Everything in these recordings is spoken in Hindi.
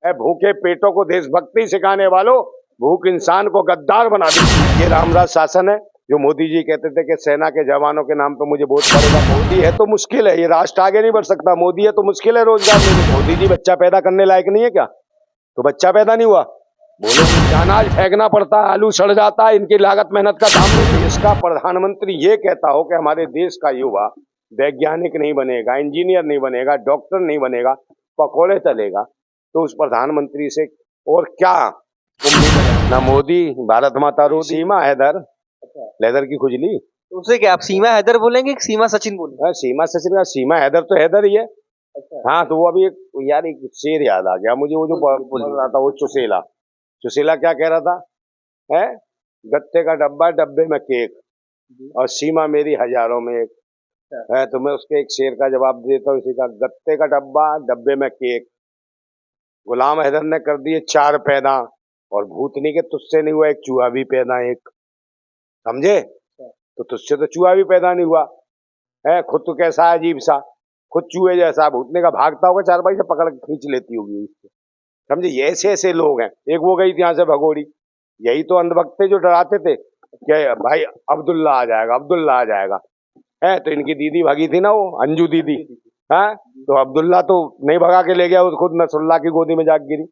भूखे पेटों को देशभक्ति सिखाने वालों, भूख इंसान को गद्दार बना दी। ये रामराज शासन है जो मोदी जी कहते थे कि सेना के जवानों के नाम पे मुझे वोट पड़ेगा। मोदी है तो मुश्किल है, ये राष्ट्र आगे नहीं बढ़ सकता। मोदी है तो मुश्किल है रोजगार में। मोदी जी बच्चा पैदा करने लायक नहीं है क्या? तो बच्चा पैदा नहीं हुआ। बोलो अनाज फेंकना पड़ता है, आलू सड़ जाता है, इनकी लागत मेहनत का दाम नहीं। इसका प्रधानमंत्री ये कहता हो कि हमारे देश का युवा वैज्ञानिक नहीं बनेगा, इंजीनियर नहीं बनेगा, डॉक्टर नहीं बनेगा, पकौड़े चलेगा, तो उस प्रधानमंत्री से और क्या उम्मीद है? ना मोदी, भारत माता रो, सीमा हैदर, लेदर की खुजली। तो उसे क्या आप सीमा हैदर बोलेंगे कि सीमा सचिन बोलेंगे? सीमा सचिन का सीमा हैदर तो हैदर ही है। हाँ, तो वो अभी यार एक शेर याद आ गया मुझे, वो जो बोल रहा था वो चुसेला। चुसेला क्या कह रहा था? है गत्ते का डब्बा, डब्बे में केक, और सीमा मेरी हजारों में एक है। तो मैं उसके एक शेर का जवाब देता हूँ इसी का। गत्ते का डब्बा, डब्बे में केक, गुलाम हैदर ने कर दिए 4 पैदा, और भूतनी के तुझसे नहीं हुआ एक चूहा भी पैदा एक। समझे? तो तुझसे तो चूहा भी पैदा नहीं हुआ है। खुद तो कैसा है अजीब सा, खुद चूहे जैसा, भूतने का भागता होगा, चारपाई से पकड़ के खींच लेती होगी उसको। समझे? ये ऐसे ऐसे लोग हैं। एक वो गई थी यहाँ से भगोड़ी, यही तो अंधभक्त थे जो डराते थे कि भाई अब्दुल्ला आ जाएगा, अब्दुल्ला आ जाएगा। है तो इनकी दीदी भागी थी ना, वो अंजू दीदी। है तो अब्दुल्ला तो नहीं भगा के ले गया, वो खुद नसरुल्ला की गोदी में जाग गिरी।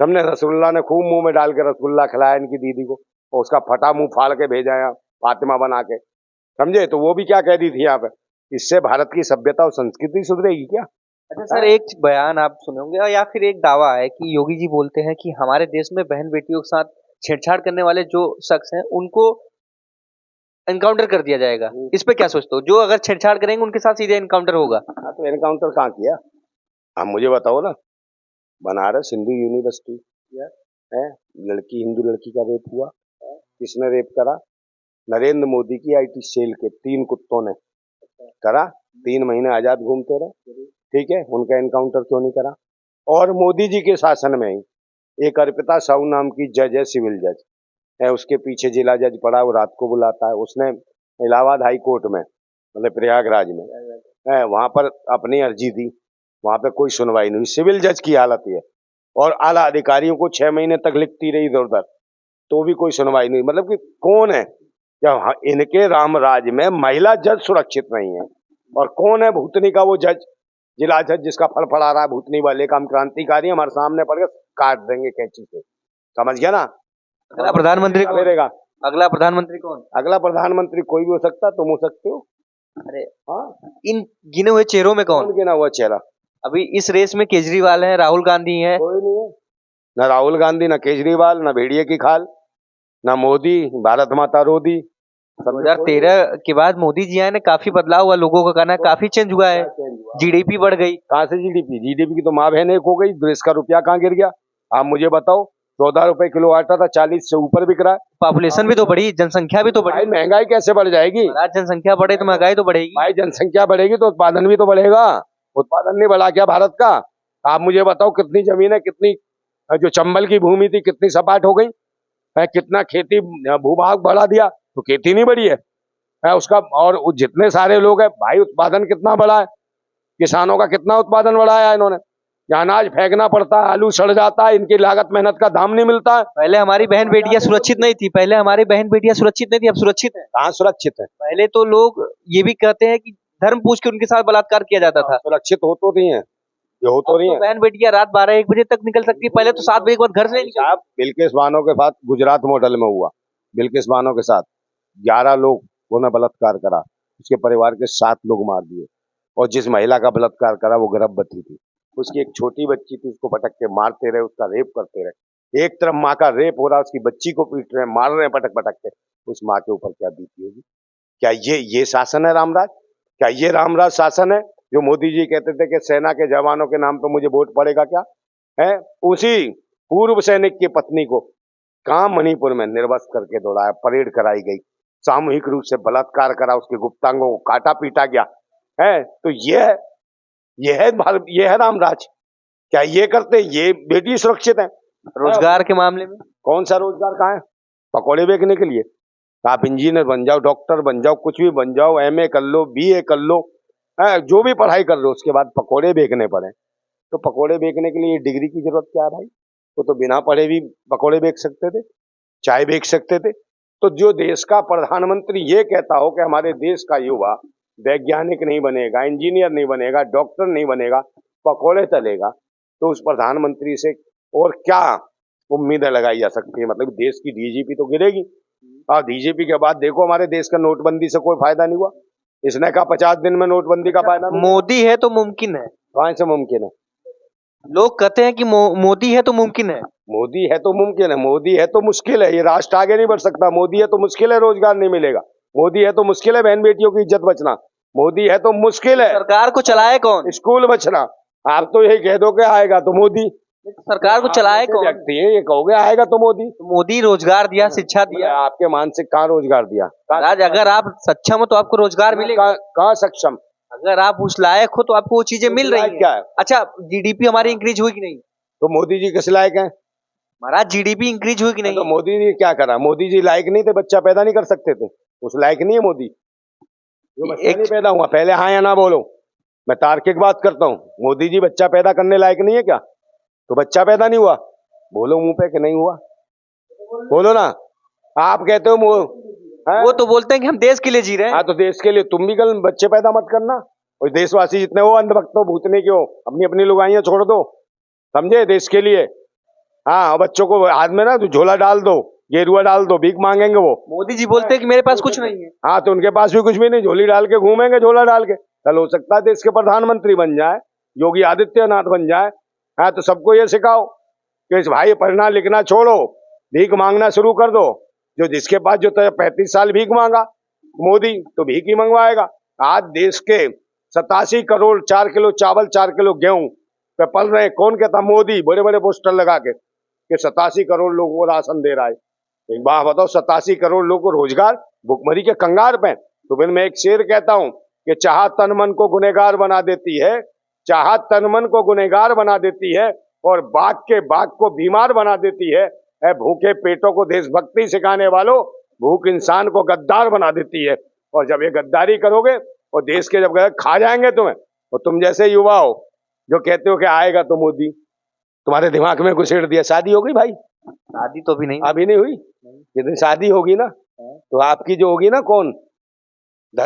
हमने रसगुल्ला ने खूब मुंह में डाल के रसगुल्ला खिलाया इनकी दीदी को, और उसका फटा मुंह फाड़ के भेजा यहाँ फातिमा बना के। समझे? तो वो भी क्या कह दी थी यहाँ पे, इससे भारत की सभ्यता और संस्कृति सुधरेगी क्या? अच्छा सर, एक बयान आप सुने होंगे या फिर एक दावा है कि योगी जी बोलते हैं कि हमारे देश में बहन बेटियों के साथ छेड़छाड़ करने वाले जो शख्स हैं उनको एनकाउंटर कर दिया जाएगा। इस पे क्या सोचते हो? जो अगर छेड़छाड़ करेंगे उनके साथ सीधे एनकाउंटर होगा। हाँ, तो एनकाउंटर कहाँ किया? आप मुझे बताओ ना। बनारस हिंदू यूनिवर्सिटी है, लड़की, हिंदू लड़की का रेप हुआ। किसने रेप करा? नरेंद्र मोदी की आईटी सेल के 3 कुत्तों ने करा। 3 महीने आजाद घूमते रहे। ठीक है, उनका एनकाउंटर क्यों नहीं करा? और मोदी जी के शासन में ही एक अर्पिता साहू नाम की जज है, सिविल जज है, उसके पीछे जिला जज पड़ा, वो रात को बुलाता है। उसने इलाहाबाद हाई कोर्ट में, मतलब प्रयागराज में है, वहां पर अपनी अर्जी दी, वहां पे कोई सुनवाई नहीं। सिविल जज की हालत ये, और आला अधिकारियों को 6 महीने तक लिखती रही इधर उधर, तो भी कोई सुनवाई नहीं। मतलब कि कौन है क्या इनके रामराज में महिला जज सुरक्षित नहीं है? और कौन है भूतनी का वो जज, जिला जज, जिसका फल फड़ा रहा है भूतनी वाले का? हम क्रांतिकारी हमारे सामने पड़ गए, काट देंगे कैंची से। समझ गया ना? अगला प्रधानमंत्री कौन? मेरेगा अगला प्रधानमंत्री कौन? अगला प्रधानमंत्री कोई भी हो सकता, तुम हो सकते हो। अरे हाँ, इन गिने हुए चेहरों में कौन? कौन गिना हुआ चेहरा? अभी इस रेस में केजरीवाल है, राहुल गांधी है। कोई नहीं है। ना राहुल गांधी, ना केजरीवाल, ना भेड़िए की खाल, ना मोदी, भारत माता रोदी। 2013 के बाद मोदी जी आए ने काफी बदलाव हुआ, लोगों का कहना है काफी चेंज हुआ है। जीडीपी बढ़ गई। कहाँ से जीडीपी? जीडीपी की तो माँ बहन एक हो गई। देश का रुपया कहाँ गिर गया? आप मुझे बताओ। 14 रुपए किलो आटा था, 40 से ऊपर बिक रहा है। पॉपुलेशन भी तो बढ़ी, जनसंख्या भी तो बढ़ी। भाई महंगाई कैसे बढ़ जाएगी? महाराज जनसंख्या बढ़े तो महंगाई तो बढ़ेगी। भाई जनसंख्या बढ़ेगी तो उत्पादन भी तो बढ़ेगा। उत्पादन नहीं बढ़ा क्या भारत का? आप मुझे बताओ, कितनी जमीन है, कितनी जो चंबल की भूमि थी कितनी सपाट हो गई है? कितना खेती भूभाग बढ़ा दिया, तो खेती नहीं बढ़ी है उसका। और जितने सारे लोग हैं भाई, उत्पादन कितना बढ़ा है? किसानों का कितना उत्पादन बढ़ाया है इन्होंने? अनाज फेंकना पड़ता है, आलू सड़ जाता है, इनकी लागत मेहनत का दाम नहीं मिलता है। पहले हमारी बहन बेटियां सुरक्षित नहीं थी, पहले हमारी बहन बेटियां सुरक्षित नहीं थी, अब सुरक्षित है। कहाँ सुरक्षित है? पहले तो लोग ये भी कहते हैं कि धर्म पूछ के उनके साथ बलात्कार किया जाता था। सुरक्षित हो तो नहीं है, ये हो तो नहीं है। बहन बेटियां रात 12-1 बजे तक निकल सकती है, पहले तो 7 बजे के बाद घर से नहीं निकल। साहब, बिल्किस बानो के साथ गुजरात मॉडल में हुआ। बिल्किस बानो के साथ 11 लोगों ने बलात्कार करा, उसके परिवार के 7 लोग मार दिए। और जिस महिला का बलात्कार करा वो गर्भवती थी, उसकी एक छोटी बच्ची थी, उसको पटक के मारते रहे, उसका रेप करते रहे। एक तरफ माँ का रेप हो रहा, उसकी बच्ची को पीट रहे हैं, मार रहे हैं पटक पटक के। उस माँ के ऊपर क्या बीती होगी? क्या ये शासन है रामराज? क्या ये रामराज शासन है जो मोदी जी कहते थे कि सेना के जवानों के नाम पे मुझे वोट पड़ेगा क्या? है उसी पूर्व सैनिक की पत्नी को कहाँ मणिपुर में निर्वस्त्र करके दौड़ाया, परेड कराई गई, सामूहिक रूप से बलात्कार करा, उसके गुप्तांगों को काटा पीटा गया है। तो ये है रामराज? क्या ये करते? ये बेटी सुरक्षित है? रोजगार के मामले में कौन सा रोजगार? कहाँ है? पकौड़े बेचने के लिए? आप इंजीनियर बन जाओ, डॉक्टर बन जाओ, कुछ भी बन जाओ, एमए कर लो, बीए कर लो, जो भी पढ़ाई कर लो, उसके बाद पकौड़े बेचने पड़े, तो पकोड़े बेचने के लिए डिग्री की जरूरत क्या है भाई? वो तो बिना पढ़े भी पकोड़े बेच सकते थे, चाय बेच सकते थे। तो जो देश का प्रधानमंत्री ये कहता हो कि हमारे देश का युवा वैज्ञानिक नहीं बनेगा, इंजीनियर नहीं बनेगा, डॉक्टर नहीं बनेगा, पकोड़े तलेगा, तो उस प्रधानमंत्री से और क्या उम्मीदें लगाई जा सकती है? मतलब देश की डीजीपी तो गिरेगी। और डीजीपी के बाद देखो हमारे देश का नोटबंदी से कोई फायदा नहीं हुआ। इसने कहा 50 दिन में नोटबंदी का फायदा नहीं। मोदी है तो मुमकिन है। कहाँ से मुमकिन है? लोग कहते हैं कि मोदी है तो मुमकिन है। मोदी है तो मुमकिन है, मोदी है तो मुश्किल है। ये राष्ट्र आगे नहीं बढ़ सकता। मोदी है तो मुश्किल है रोजगार नहीं मिलेगा। मोदी है तो मुश्किल है बहन बेटियों की इज्जत बचना। मोदी है तो मुश्किल है सरकार को चलाए कौन? स्कूल बचना। आप तो यही कह दो कि आएगा तो मोदी। सरकार को चलाए कौन? व्यक्ति है ये कहोगे आएगा तो मोदी। मोदी रोजगार दिया, शिक्षा दिया। आपके मानसिक कहाँ रोजगार दिया? आज अगर आप सक्षम हो तो आपको रोजगार मिलेगा। कहाँ सक्षम? अगर आप उस लायक हो तो आपको वो चीजें मिल रही हैं। क्या है? अच्छा, जीडीपी हमारी इंक्रीज हुई कि नहीं? तो मोदी जी किस लायक हैं? महाराज जीडीपी इंक्रीज हुई कि नहीं? तो मोदी जी क्या करा? मोदी जी लायक नहीं थे, बच्चा पैदा नहीं कर सकते थे? उस लायक नहीं है मोदी जो बच्चा नहीं पैदा हुआ। पहले हाँ या ना बोलो, मैं तार्किक बात करता हूँ। मोदी जी बच्चा पैदा करने लायक नहीं है क्या? तो बच्चा पैदा नहीं हुआ? बोलो मुंह पे कि नहीं हुआ, बोलो ना। आप कहते हो वो तो बोलते हैं कि हम देश के लिए जी रहे हैं। हाँ तो देश के लिए तुम भी कल बच्चे पैदा मत करना। और देशवासी जितने हो अंधभक्त हो भूतने के हो, अपनी अपनी लुगाइयां छोड़ दो, समझे? देश के लिए। हाँ, और बच्चों को हाथ में ना झोला डाल दो, गेरुआ डाल दो, भीख मांगेंगे वो। मोदी जी बोलते हैं कि मेरे पास कुछ नहीं है। हाँ तो उनके पास भी कुछ भी नहीं, झोली डाल के घूमेंगे, झोला डाल के। कल हो सकता है देश के प्रधानमंत्री बन जाए, योगी आदित्यनाथ बन जाए। हाँ तो सबको ये सिखाओ कि इस भाई पढ़ना लिखना छोड़ो, भीख मांगना शुरू कर दो। जो जिसके पास जो 35 साल भीख मांगा मोदी, तो भीख ही मंगवाएगा। आज देश के 87 करोड़ 4 किलो चावल 4 किलो गेहूं पे पल रहे। कौन कहता? मोदी बड़े बड़े पोस्टर लगा के कि 87 करोड़ लोगों को राशन दे रहा है। एक बात बताओ, 87 करोड़ लोगों को रोजगार, भुखमरी के कंगार पे। तो फिर मैं एक शेर कहता हूं कि चाहत तन मन को गुनहगार बना देती है, चाहत तन मन को गुनहगार बना देती है, और बाघ के बाघ को बीमार बना देती है। भूखे पेटों को देशभक्ति सिखाने वालों, भूख इंसान को गद्दार बना देती है। और जब ये गद्दारी करोगे और देश के जब खा जाएंगे तुम्हें, और तुम जैसे युवा हो जो कहते हो कि आएगा तो मोदी, तुम्हारे दिमाग में घुसेड़ दिया। शादी हो गई भाई? शादी तो अभी नहीं हुई। जिस दिन शादी होगी ना, तो आपकी जो होगी ना, कौन